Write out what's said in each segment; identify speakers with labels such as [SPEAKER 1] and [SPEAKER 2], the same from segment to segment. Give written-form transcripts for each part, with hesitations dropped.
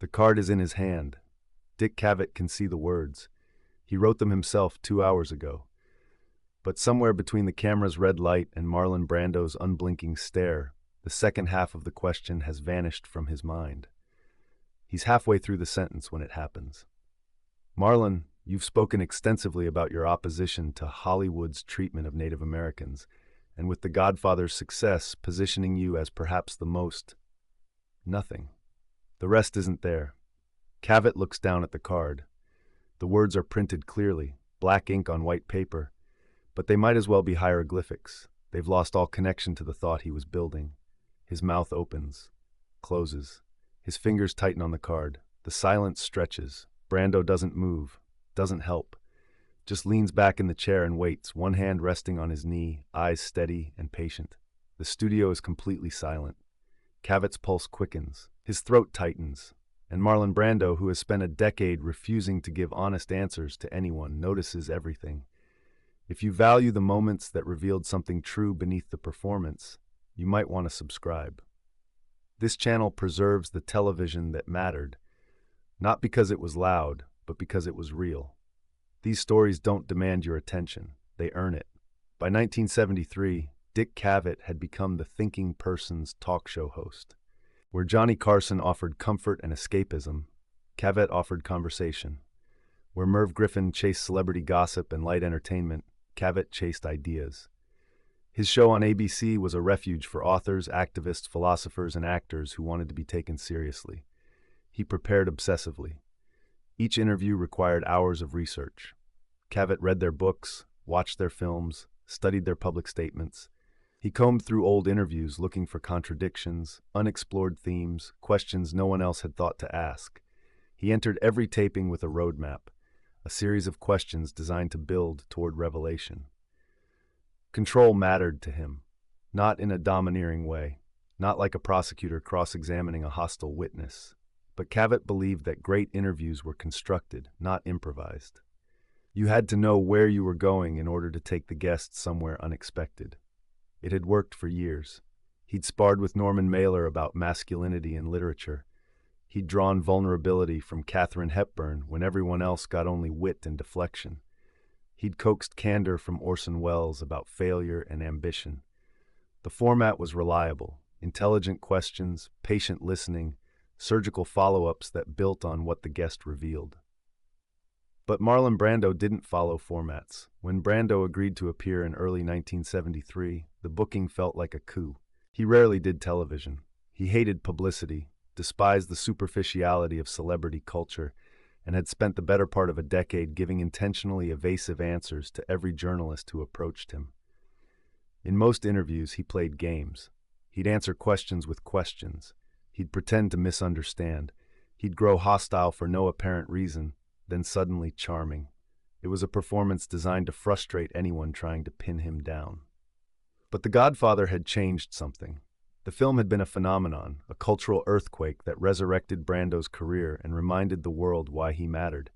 [SPEAKER 1] The card is in his hand. Dick Cavett can see the words. He wrote them himself 2 hours ago. But somewhere between the camera's red light and Marlon Brando's unblinking stare, the second half of the question has vanished from his mind. He's halfway through the sentence when it happens. Marlon, you've spoken extensively about your opposition to Hollywood's treatment of Native Americans, and with The Godfather's success positioning you as perhaps the most... Nothing. The rest isn't there. Cavett looks down at the card. The words are printed clearly, black ink on white paper, but they might as well be hieroglyphics. They've lost all connection to the thought he was building. His mouth opens, closes. His fingers tighten on the card. The silence stretches. Brando doesn't move, doesn't help. Just leans back in the chair and waits, one hand resting on his knee, eyes steady and patient. The studio is completely silent. Cavett's pulse quickens. His throat tightens. And Marlon Brando, who has spent a decade refusing to give honest answers to anyone, notices everything. If you value the moments that revealed something true beneath the performance, you might want to subscribe. This channel preserves the television that mattered, not because it was loud, but because it was real. These stories don't demand your attention, they earn it. By 1973, Dick Cavett had become the thinking person's talk show host. Where Johnny Carson offered comfort and escapism, Cavett offered conversation. Where Merv Griffin chased celebrity gossip and light entertainment, Cavett chased ideas. His show on ABC was a refuge for authors, activists, philosophers, and actors who wanted to be taken seriously. He prepared obsessively. Each interview required hours of research. Cavett read their books, watched their films, studied their public statements. He combed through old interviews looking for contradictions, unexplored themes, questions no one else had thought to ask. He entered every taping with a roadmap, a series of questions designed to build toward revelation. Control mattered to him, not in a domineering way, not like a prosecutor cross-examining a hostile witness. But Cavett believed that great interviews were constructed, not improvised. You had to know where you were going in order to take the guest somewhere unexpected. It had worked for years. He'd sparred with Norman Mailer about masculinity in literature. He'd drawn vulnerability from Katharine Hepburn when everyone else got only wit and deflection. He'd coaxed candor from Orson Welles about failure and ambition. The format was reliable, intelligent questions, patient listening, surgical follow-ups that built on what the guest revealed. But Marlon Brando didn't follow formats. When Brando agreed to appear in early 1973, the booking felt like a coup. He rarely did television. He hated publicity, despised the superficiality of celebrity culture, and had spent the better part of a decade giving intentionally evasive answers to every journalist who approached him. In most interviews, he played games. He'd answer questions with questions. He'd pretend to misunderstand. He'd grow hostile for no apparent reason, then suddenly charming. It was a performance designed to frustrate anyone trying to pin him down. But The Godfather had changed something. The film had been a phenomenon, a cultural earthquake that resurrected Brando's career and reminded the world why he mattered.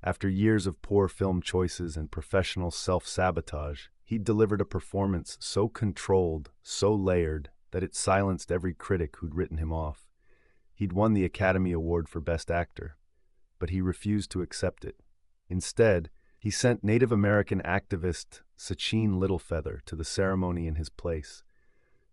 [SPEAKER 1] After years of poor film choices and professional self-sabotage, he'd delivered a performance so controlled, so layered, that it silenced every critic who'd written him off. He'd won the Academy Award for Best Actor, but he refused to accept it. Instead, he sent Native American activist Sacheen Littlefeather to the ceremony in his place.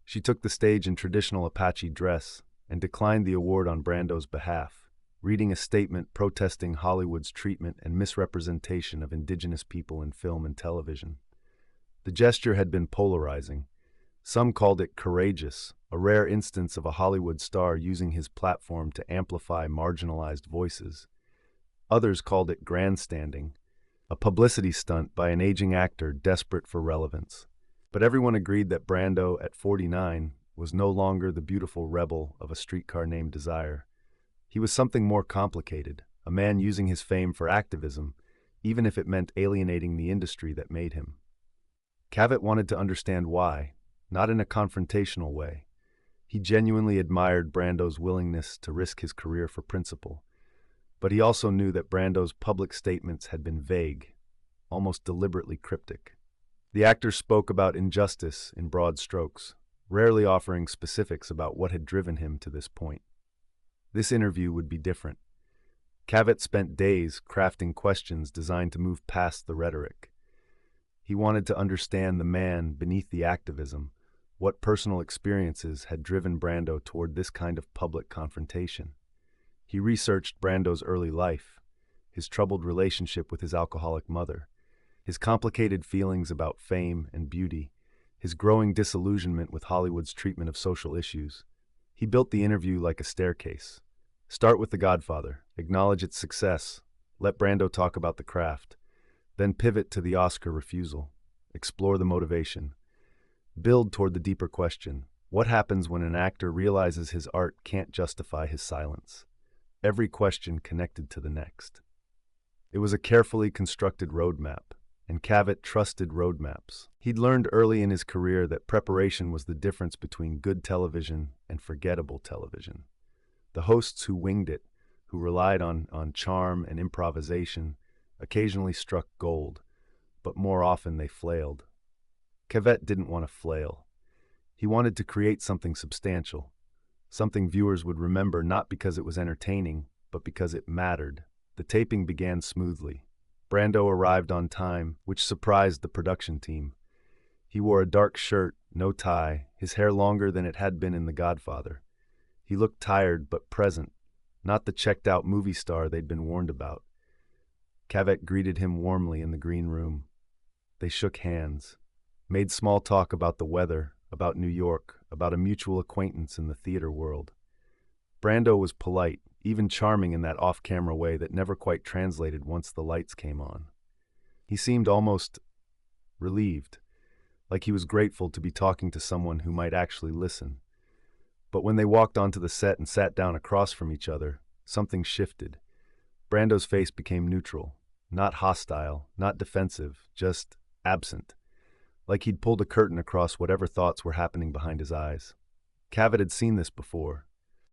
[SPEAKER 1] She took the stage in traditional Apache dress and declined the award on Brando's behalf, reading a statement protesting Hollywood's treatment and misrepresentation of indigenous people in film and television. The gesture had been polarizing. Some called it courageous, a rare instance of a Hollywood star using his platform to amplify marginalized voices. Others called it grandstanding, a publicity stunt by an aging actor desperate for relevance. But everyone agreed that Brando, at 49, was no longer the beautiful rebel of A Streetcar Named Desire. He was something more complicated, a man using his fame for activism, even if it meant alienating the industry that made him. Cavett wanted to understand why, not in a confrontational way. He genuinely admired Brando's willingness to risk his career for principle. But he also knew that Brando's public statements had been vague, almost deliberately cryptic. The actor spoke about injustice in broad strokes, rarely offering specifics about what had driven him to this point. This interview would be different. Cavett spent days crafting questions designed to move past the rhetoric. He wanted to understand the man beneath the activism, what personal experiences had driven Brando toward this kind of public confrontation. He researched Brando's early life, his troubled relationship with his alcoholic mother, his complicated feelings about fame and beauty, his growing disillusionment with Hollywood's treatment of social issues. He built the interview like a staircase. Start with The Godfather, acknowledge its success, let Brando talk about the craft, then pivot to the Oscar refusal, explore the motivation. Build toward the deeper question, what happens when an actor realizes his art can't justify his silence? Every question connected to the next. It was a carefully constructed roadmap, and Cavett trusted roadmaps. He'd learned early in his career that preparation was the difference between good television and forgettable television. The hosts who winged it, who relied on charm and improvisation, occasionally struck gold, but more often they flailed. Cavett didn't want to flail. He wanted to create something substantial, something viewers would remember not because it was entertaining, but because it mattered. The taping began smoothly. Brando arrived on time, which surprised the production team. He wore a dark shirt, no tie, his hair longer than it had been in The Godfather. He looked tired but present, not the checked-out movie star they'd been warned about. Cavett greeted him warmly in the green room. They shook hands, made small talk about the weather, about New York, about a mutual acquaintance in the theater world. Brando was polite, even charming in that off-camera way that never quite translated once the lights came on. He seemed almost relieved, like he was grateful to be talking to someone who might actually listen. But when they walked onto the set and sat down across from each other, something shifted. Brando's face became neutral, not hostile, not defensive, just absent, like he'd pulled a curtain across whatever thoughts were happening behind his eyes. Cavett had seen this before.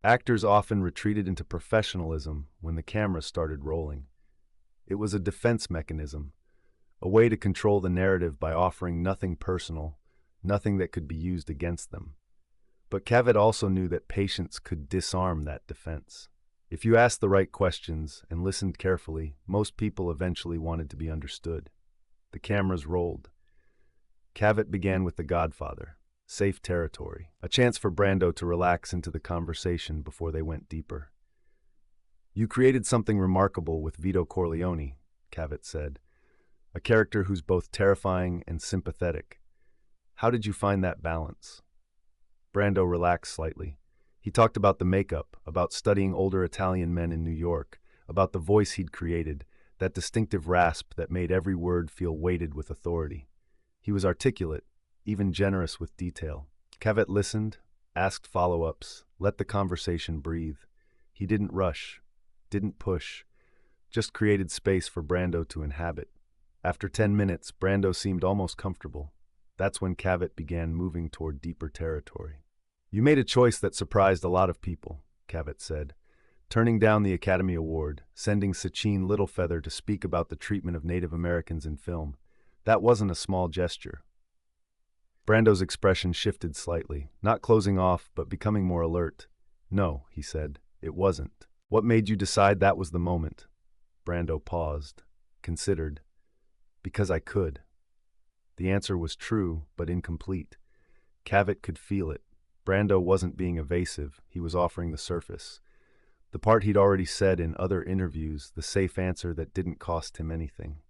[SPEAKER 1] Actors often retreated into professionalism when the camera started rolling. It was a defense mechanism, a way to control the narrative by offering nothing personal, nothing that could be used against them. But Cavett also knew that patience could disarm that defense. If you asked the right questions and listened carefully, most people eventually wanted to be understood. The cameras rolled. Cavett began with The Godfather, safe territory, a chance for Brando to relax into the conversation before they went deeper. "You created something remarkable with Vito Corleone," Cavett said, "a character who's both terrifying and sympathetic. How did you find that balance?" Brando relaxed slightly. He talked about the makeup, about studying older Italian men in New York, about the voice he'd created, that distinctive rasp that made every word feel weighted with authority. He was articulate, even generous with detail. Cavett listened, asked follow-ups, let the conversation breathe. He didn't rush, didn't push, just created space for Brando to inhabit. After 10 minutes, Brando seemed almost comfortable. That's when Cavett began moving toward deeper territory. "You made a choice that surprised a lot of people," Cavett said, turning down the Academy Award, sending Sachin Littlefeather to speak about the treatment of Native Americans in film. That wasn't a small gesture. Brando's expression shifted slightly, not closing off, but becoming more alert. "No," he said, "it wasn't." "What made you decide that was the moment?" Brando paused, considered. "Because I could." The answer was true, but incomplete. Cavett could feel it. Brando wasn't being evasive, he was offering the surface. The part he'd already said in other interviews, the safe answer that didn't cost him anything.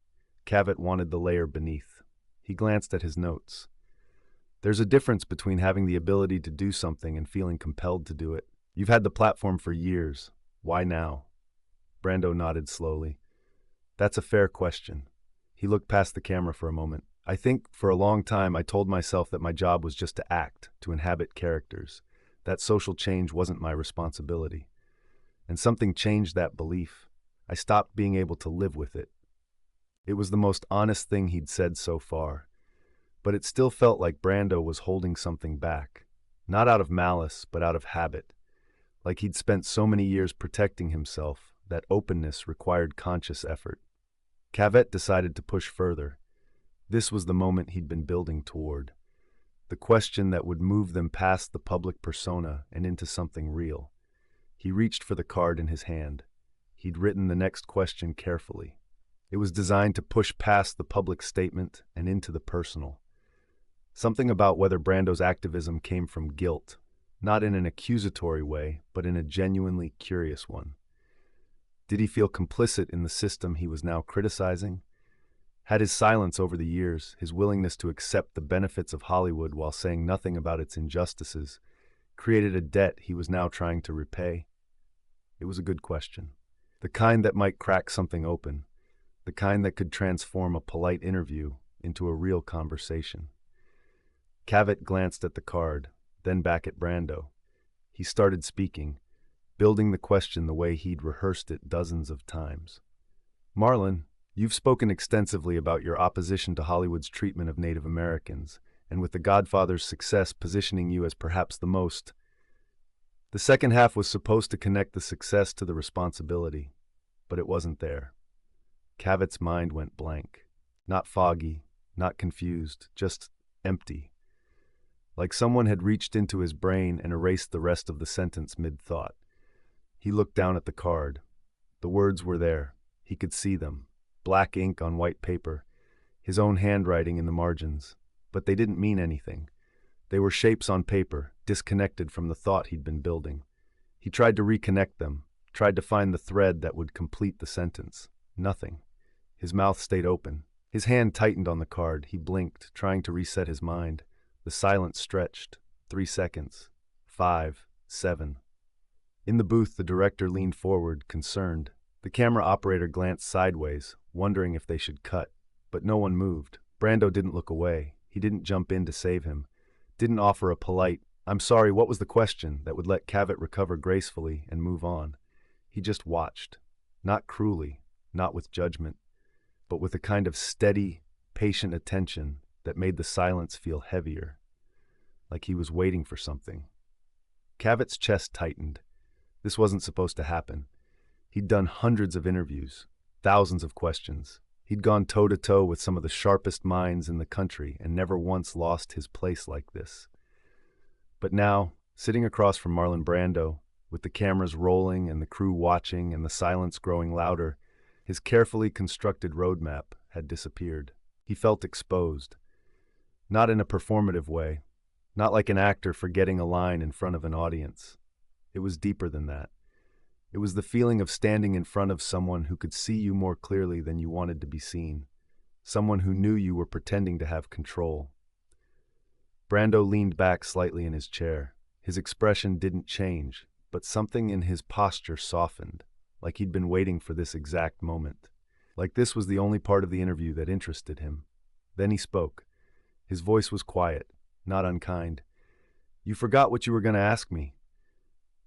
[SPEAKER 1] Cavett wanted the layer beneath. He glanced at his notes. "There's a difference between having the ability to do something and feeling compelled to do it. You've had the platform for years. Why now?" Brando nodded slowly. "That's a fair question." He looked past the camera for a moment. "I think, for a long time, I told myself that my job was just to act, to inhabit characters. That social change wasn't my responsibility. And something changed that belief. I stopped being able to live with it." It was the most honest thing he'd said so far. But it still felt like Brando was holding something back. Not out of malice, but out of habit. Like he'd spent so many years protecting himself, that openness required conscious effort. Cavett decided to push further. This was the moment he'd been building toward. The question that would move them past the public persona and into something real. He reached for the card in his hand. He'd written the next question carefully. It was designed to push past the public statement and into the personal. Something about whether Brando's activism came from guilt, not in an accusatory way, but in a genuinely curious one. Did he feel complicit in the system he was now criticizing? Had his silence over the years, his willingness to accept the benefits of Hollywood while saying nothing about its injustices, created a debt he was now trying to repay? It was a good question. The kind that might crack something open. The kind that could transform a polite interview into a real conversation. Cavett glanced at the card, then back at Brando. He started speaking, building the question the way he'd rehearsed it dozens of times. Marlon, you've spoken extensively about your opposition to Hollywood's treatment of Native Americans, and with The Godfather's success positioning you as perhaps the most. The second half was supposed to connect the success to the responsibility, but it wasn't there. Cavett's mind went blank. Not foggy, not confused, just empty. Like someone had reached into his brain and erased the rest of the sentence mid-thought. He looked down at the card. The words were there. He could see them. Black ink on white paper. His own handwriting in the margins. But they didn't mean anything. They were shapes on paper, disconnected from the thought he'd been building. He tried to reconnect them, tried to find the thread that would complete the sentence. Nothing. His mouth stayed open. His hand tightened on the card. He blinked, trying to reset his mind. The silence stretched. 3 seconds. 5, 7. In the booth, the director leaned forward, concerned. The camera operator glanced sideways, wondering if they should cut. But no one moved. Brando didn't look away. He didn't jump in to save him. Didn't offer a polite, "I'm sorry, what was the question?" that would let Cavett recover gracefully and move on. He just watched. Not cruelly, not with judgment, but with a kind of steady, patient attention that made the silence feel heavier, like he was waiting for something. Cavett's chest tightened. This wasn't supposed to happen. He'd done hundreds of interviews, thousands of questions. He'd gone toe-to-toe with some of the sharpest minds in the country and never once lost his place like this. But now, sitting across from Marlon Brando, with the cameras rolling and the crew watching and the silence growing louder, his carefully constructed roadmap had disappeared. He felt exposed. Not in a performative way, not like an actor forgetting a line in front of an audience. It was deeper than that. It was the feeling of standing in front of someone who could see you more clearly than you wanted to be seen. Someone who knew you were pretending to have control. Brando leaned back slightly in his chair. His expression didn't change, but something in his posture softened, like he'd been waiting for this exact moment. Like this was the only part of the interview that interested him. Then he spoke. His voice was quiet, not unkind. "You forgot what you were going to ask me."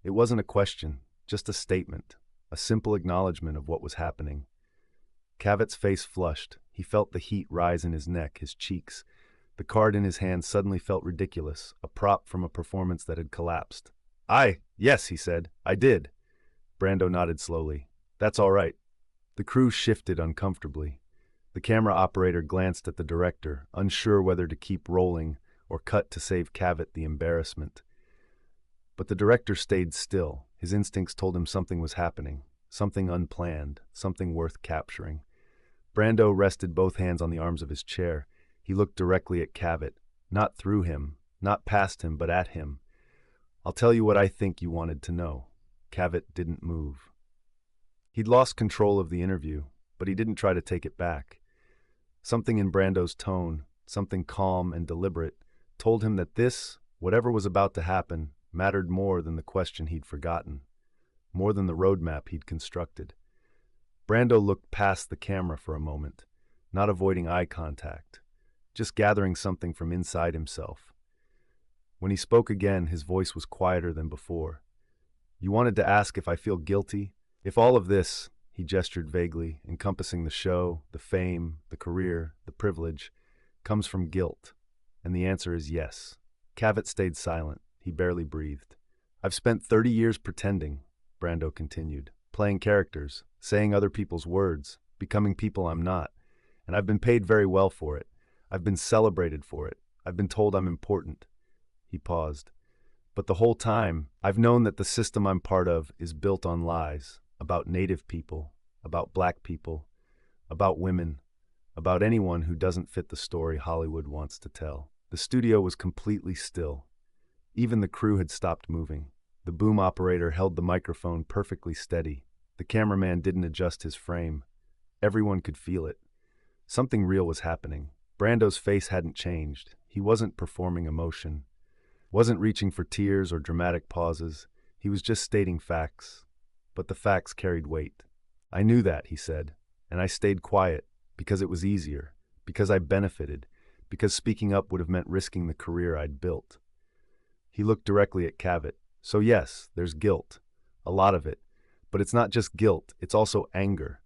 [SPEAKER 1] It wasn't a question. Just a statement, a simple acknowledgement of what was happening. Cavett's face flushed. He felt the heat rise in his neck, his cheeks. The card in his hand suddenly felt ridiculous, a prop from a performance that had collapsed. Yes, he said. I did." Brando nodded slowly. "That's all right." The crew shifted uncomfortably. The camera operator glanced at the director, unsure whether to keep rolling or cut to save Cavett the embarrassment. But the director stayed still. His instincts told him something was happening, something unplanned, something worth capturing. Brando rested both hands on the arms of his chair. He looked directly at Cavett, not through him, not past him, but at him. "I'll tell you what I think you wanted to know." Cavett didn't move. He'd lost control of the interview, but he didn't try to take it back. Something in Brando's tone, something calm and deliberate, told him that this, whatever was about to happen, mattered more than the question he'd forgotten, more than the roadmap he'd constructed. Brando looked past the camera for a moment, not avoiding eye contact, just gathering something from inside himself. When he spoke again, his voice was quieter than before. "You wanted to ask if I feel guilty? If all of this," he gestured vaguely, encompassing the show, the fame, the career, the privilege, "comes from guilt?" And the answer is yes. Cavett stayed silent. He barely breathed. "I've spent 30 years pretending," Brando continued, "playing characters, saying other people's words, becoming people I'm not. And I've been paid very well for it. I've been celebrated for it. I've been told I'm important." He paused. But the whole time, I've known that the system I'm part of is built on lies about Native people, about Black people, about women, about anyone who doesn't fit the story Hollywood wants to tell. The studio was completely still. Even the crew had stopped moving. The boom operator held the microphone perfectly steady. The cameraman didn't adjust his frame. Everyone could feel it. Something real was happening. Brando's face hadn't changed. He wasn't performing emotion, wasn't reaching for tears or dramatic pauses. He was just stating facts. But the facts carried weight. "I knew that," he said, "and I stayed quiet because it was easier, because I benefited, because speaking up would have meant risking the career I'd built." He looked directly at Cavett. "So yes, there's guilt. A lot of it. But it's not just guilt, it's also anger.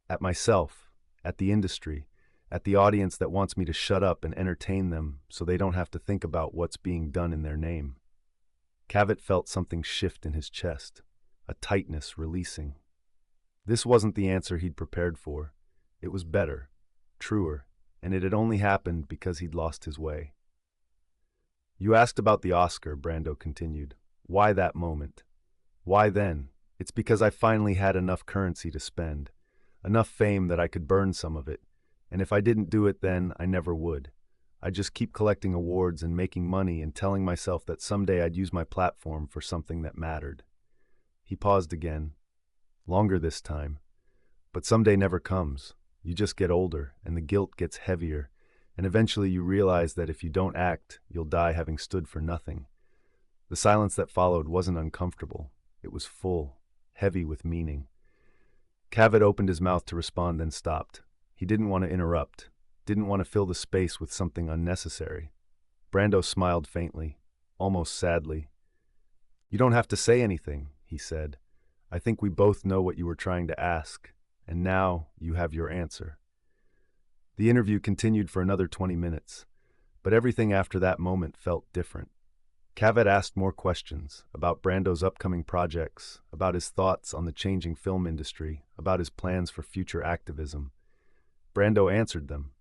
[SPEAKER 1] At myself, at the industry, at the audience that wants me to shut up and entertain them so they don't have to think about what's being done in their name." Cavett felt something shift in his chest, a tightness releasing. This wasn't the answer he'd prepared for. It was better, truer, and it had only happened because he'd lost his way. "You asked about the Oscar," Brando continued. "Why that moment? Why then? It's because I finally had enough currency to spend, enough fame that I could burn some of it, and if I didn't do it then, I never would. I'd just keep collecting awards and making money and telling myself that someday I'd use my platform for something that mattered." He paused again, longer this time. "But someday never comes. You just get older, and the guilt gets heavier, and eventually you realize that if you don't act, you'll die having stood for nothing." The silence that followed wasn't uncomfortable. It was full, heavy with meaning. Cavett opened his mouth to respond, then stopped. He didn't want to interrupt, didn't want to fill the space with something unnecessary. Brando smiled faintly, almost sadly. "You don't have to say anything," he said. "I think we both know what you were trying to ask, and now you have your answer." The interview continued for another 20 minutes, but everything after that moment felt different. Cavett asked more questions about Brando's upcoming projects, about his thoughts on the changing film industry, about his plans for future activism. Brando answered them,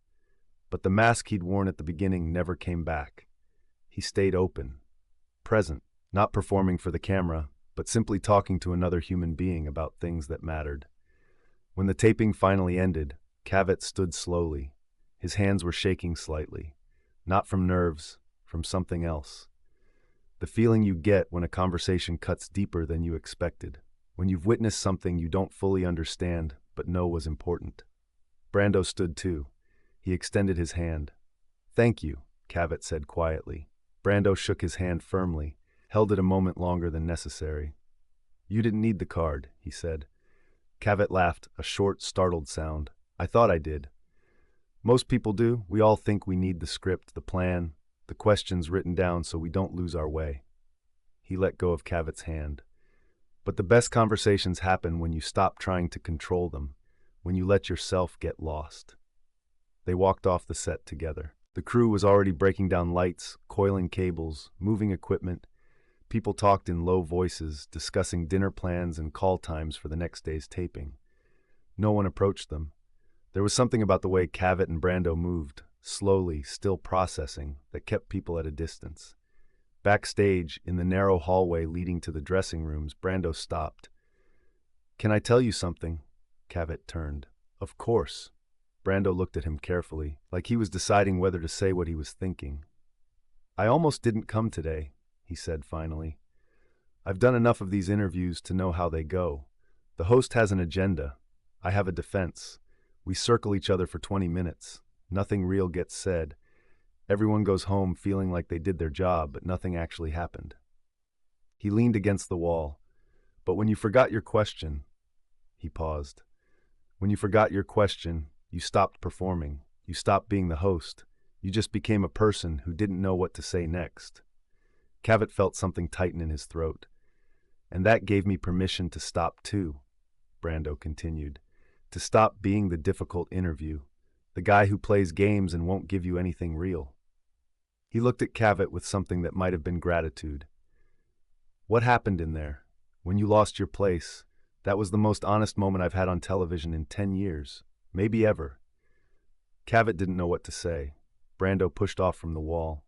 [SPEAKER 1] but the mask he'd worn at the beginning never came back. He stayed open, present, not performing for the camera, but simply talking to another human being about things that mattered. When the taping finally ended, Cavett stood slowly. His hands were shaking slightly, not from nerves, from something else. The feeling you get when a conversation cuts deeper than you expected, when you've witnessed something you don't fully understand but know was important. Brando stood too. He extended his hand. "Thank you," Cavett said quietly. Brando shook his hand firmly, held it a moment longer than necessary. "You didn't need the card," he said. Cavett laughed, a short, startled sound. "I thought I did. Most people do. We all think we need the script, the plan, the questions written down so we don't lose our way." He let go of Cavett's hand. "But the best conversations happen when you stop trying to control them, when you let yourself get lost." They walked off the set together. The crew was already breaking down lights, coiling cables, moving equipment. People talked in low voices, discussing dinner plans and call times for the next day's taping. No one approached them. There was something about the way Cavett and Brando moved, slowly, still processing, that kept people at a distance. Backstage, in the narrow hallway leading to the dressing rooms, Brando stopped. "Can I tell you something?" Cavett turned. "Of course." Brando looked at him carefully, like he was deciding whether to say what he was thinking. "I almost didn't come today," he said finally. "I've done enough of these interviews to know how they go. The host has an agenda. I have a defense. We circle each other for 20 minutes. Nothing real gets said. Everyone goes home feeling like they did their job, but nothing actually happened." He leaned against the wall. "But when you forgot your question," he paused. "When you forgot your question, you stopped performing. You stopped being the host. You just became a person who didn't know what to say next." Cavett felt something tighten in his throat. "And that gave me permission to stop too," Brando continued. "To stop being the difficult interview, the guy who plays games and won't give you anything real." He looked at Cavett with something that might have been gratitude. "What happened in there? When you lost your place, that was the most honest moment I've had on television in 10 years, maybe ever." Cavett didn't know what to say. Brando pushed off from the wall.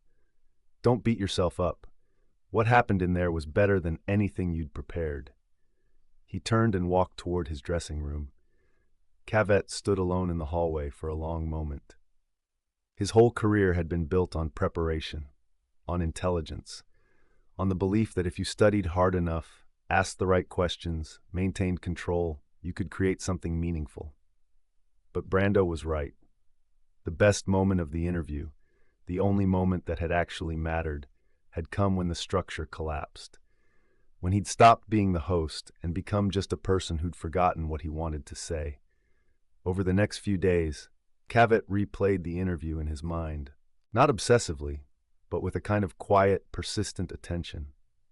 [SPEAKER 1] "Don't beat yourself up. What happened in there was better than anything you'd prepared. He turned and walked toward his dressing room. Cavett stood alone in the hallway for a long moment. His whole career had been built on preparation, on intelligence, on the belief that if you studied hard enough, asked the right questions, maintained control, you could create something meaningful. But Brando was right. The best moment of the interview, the only moment that had actually mattered, had come when the structure collapsed. When he'd stopped being the host and become just a person who'd forgotten what he wanted to say. Over the next few days, Cavett replayed the interview in his mind, not obsessively, but with a kind of quiet, persistent attention.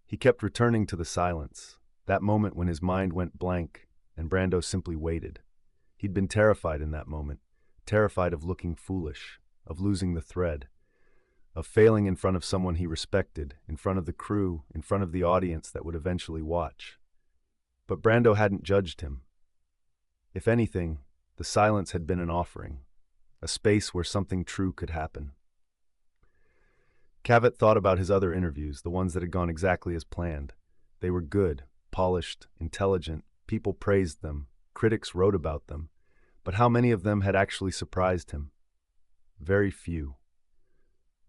[SPEAKER 1] He kept returning to the silence, that moment when his mind went blank and Brando simply waited. He'd been terrified in that moment, terrified of looking foolish, of losing the thread, of failing in front of someone he respected, in front of the crew, in front of the audience that would eventually watch. But Brando hadn't judged him. If anything, the silence had been an offering, a space where something true could happen. Cavett thought about his other interviews, the ones that had gone exactly as planned. They were good, polished, intelligent, people praised them, critics wrote about them. But how many of them had actually surprised him? Very few.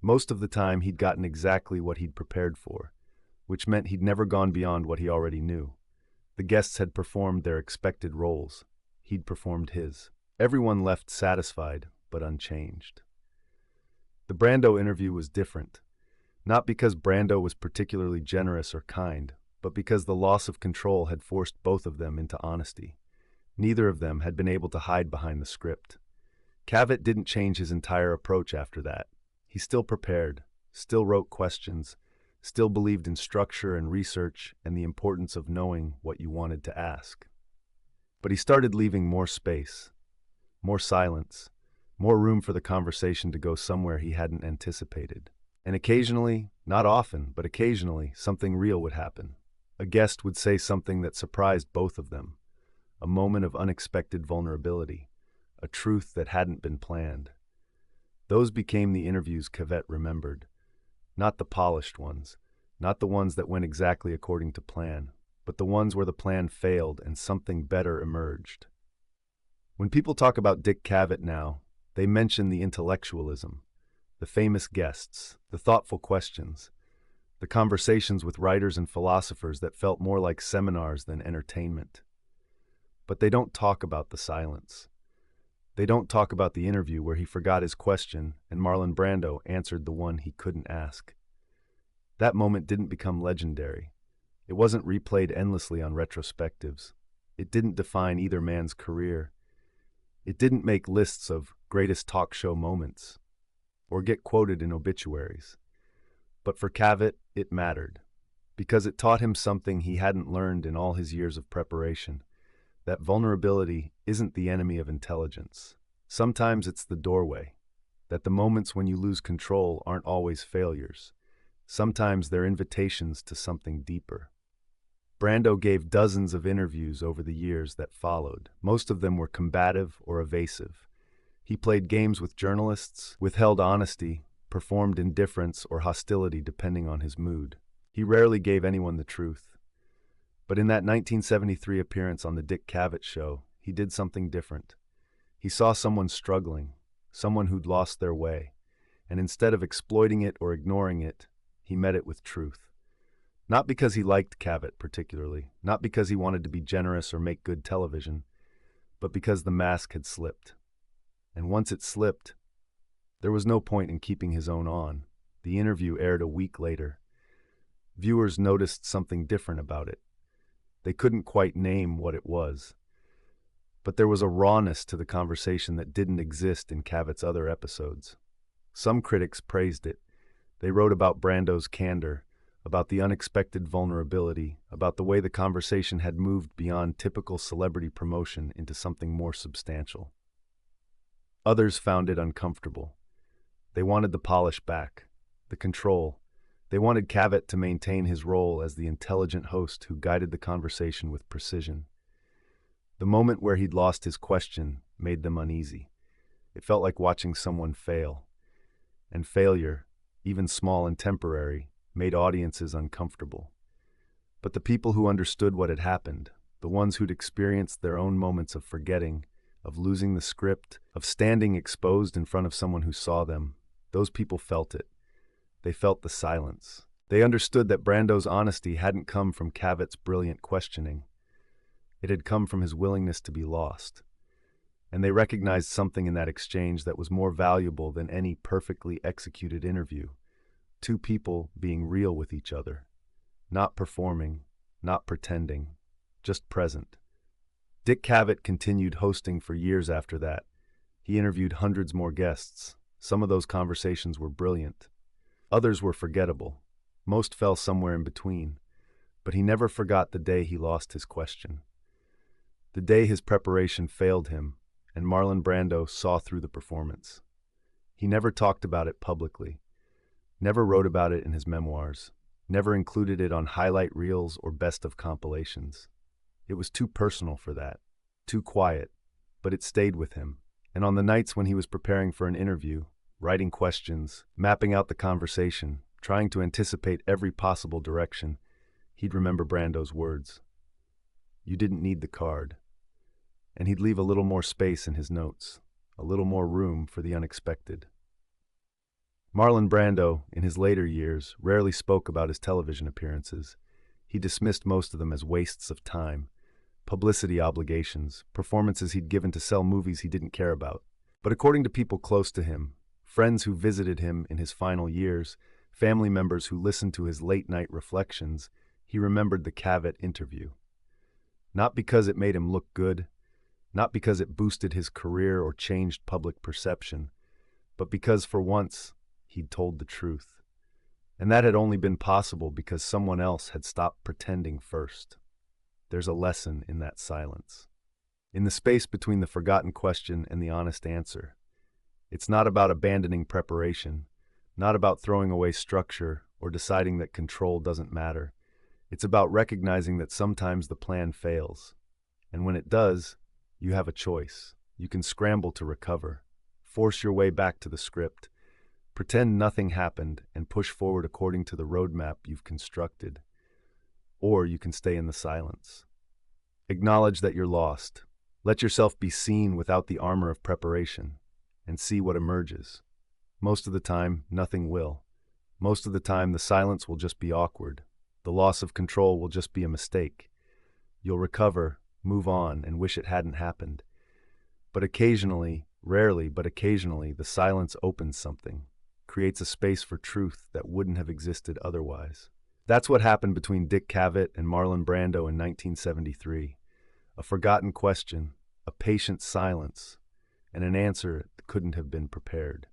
[SPEAKER 1] Most of the time he'd gotten exactly what he'd prepared for, which meant he'd never gone beyond what he already knew. The guests had performed their expected roles. He'd performed his. Everyone left satisfied, but unchanged. The Brando interview was different, not because Brando was particularly generous or kind, but because the loss of control had forced both of them into honesty. Neither of them had been able to hide behind the script. Cavett didn't change his entire approach after that. He still prepared, still wrote questions, still believed in structure and research and the importance of knowing what you wanted to ask. But he started leaving more space, more silence, more room for the conversation to go somewhere he hadn't anticipated. And occasionally, not often, but occasionally, something real would happen. A guest would say something that surprised both of them, a moment of unexpected vulnerability, a truth that hadn't been planned. Those became the interviews Cavett remembered, not the polished ones, not the ones that went exactly according to plan, but the ones where the plan failed and something better emerged. When people talk about Dick Cavett now, they mention the intellectualism, the famous guests, the thoughtful questions, the conversations with writers and philosophers that felt more like seminars than entertainment. But they don't talk about the silence. They don't talk about the interview where he forgot his question and Marlon Brando answered the one he couldn't ask. That moment didn't become legendary. It wasn't replayed endlessly on retrospectives. It didn't define either man's career. It didn't make lists of greatest talk show moments or get quoted in obituaries. But for Cavett, it mattered, because it taught him something he hadn't learned in all his years of preparation. That vulnerability isn't the enemy of intelligence. Sometimes it's the doorway. That the moments when you lose control aren't always failures. Sometimes they're invitations to something deeper. Brando gave dozens of interviews over the years that followed. Most of them were combative or evasive. He played games with journalists, withheld honesty, performed indifference or hostility depending on his mood. He rarely gave anyone the truth. But in that 1973 appearance on the Dick Cavett Show, he did something different. He saw someone struggling, someone who'd lost their way, and instead of exploiting it or ignoring it, he met it with truth. Not because he liked Cavett particularly, not because he wanted to be generous or make good television, but because the mask had slipped. And once it slipped, there was no point in keeping his own on. The interview aired a week later. Viewers noticed something different about it. They couldn't quite name what it was. But there was a rawness to the conversation that didn't exist in Cavett's other episodes. Some critics praised it. They wrote about Brando's candor, about the unexpected vulnerability, about the way the conversation had moved beyond typical celebrity promotion into something more substantial. Others found it uncomfortable. They wanted the polish back, the control. They wanted Cavett to maintain his role as the intelligent host who guided the conversation with precision. The moment where he'd lost his question made them uneasy. It felt like watching someone fail. And failure, even small and temporary, made audiences uncomfortable. But the people who understood what had happened, the ones who'd experienced their own moments of forgetting, of losing the script, of standing exposed in front of someone who saw them, those people felt it. They felt the silence. They understood that Brando's honesty hadn't come from Cavett's brilliant questioning. It had come from his willingness to be lost. And they recognized something in that exchange that was more valuable than any perfectly executed interview. Two people being real with each other. Not performing, not pretending, just present. Dick Cavett continued hosting for years after that. He interviewed hundreds more guests. Some of those conversations were brilliant. Others were forgettable. Most fell somewhere in between. But he never forgot the day he lost his question. The day his preparation failed him, and Marlon Brando saw through the performance. He never talked about it publicly, never wrote about it in his memoirs, never included it on highlight reels or best of compilations. It was too personal for that, too quiet, but it stayed with him. And on the nights when he was preparing for an interview, writing questions, mapping out the conversation, trying to anticipate every possible direction, he'd remember Brando's words. You didn't need the card. And he'd leave a little more space in his notes, a little more room for the unexpected. Marlon Brando, in his later years, rarely spoke about his television appearances. He dismissed most of them as wastes of time, publicity obligations, performances he'd given to sell movies he didn't care about. But according to people close to him, friends who visited him in his final years, family members who listened to his late-night reflections, he remembered the Cavett interview. Not because it made him look good, not because it boosted his career or changed public perception, but because for once, he'd told the truth. And that had only been possible because someone else had stopped pretending first. There's a lesson in that silence. In the space between the forgotten question and the honest answer. It's not about abandoning preparation, not about throwing away structure or deciding that control doesn't matter. It's about recognizing that sometimes the plan fails. And when it does, you have a choice. You can scramble to recover, force your way back to the script, pretend nothing happened, and push forward according to the roadmap you've constructed. Or you can stay in the silence. Acknowledge that you're lost. Let yourself be seen without the armor of preparation, and see what emerges. Most of the time, nothing will. Most of the time, the silence will just be awkward. The loss of control will just be a mistake. You'll recover, move on, and wish it hadn't happened. But occasionally, rarely, but occasionally, the silence opens something, creates a space for truth that wouldn't have existed otherwise. That's what happened between Dick Cavett and Marlon Brando in 1973. A forgotten question, a patient silence, and an answer that couldn't have been prepared.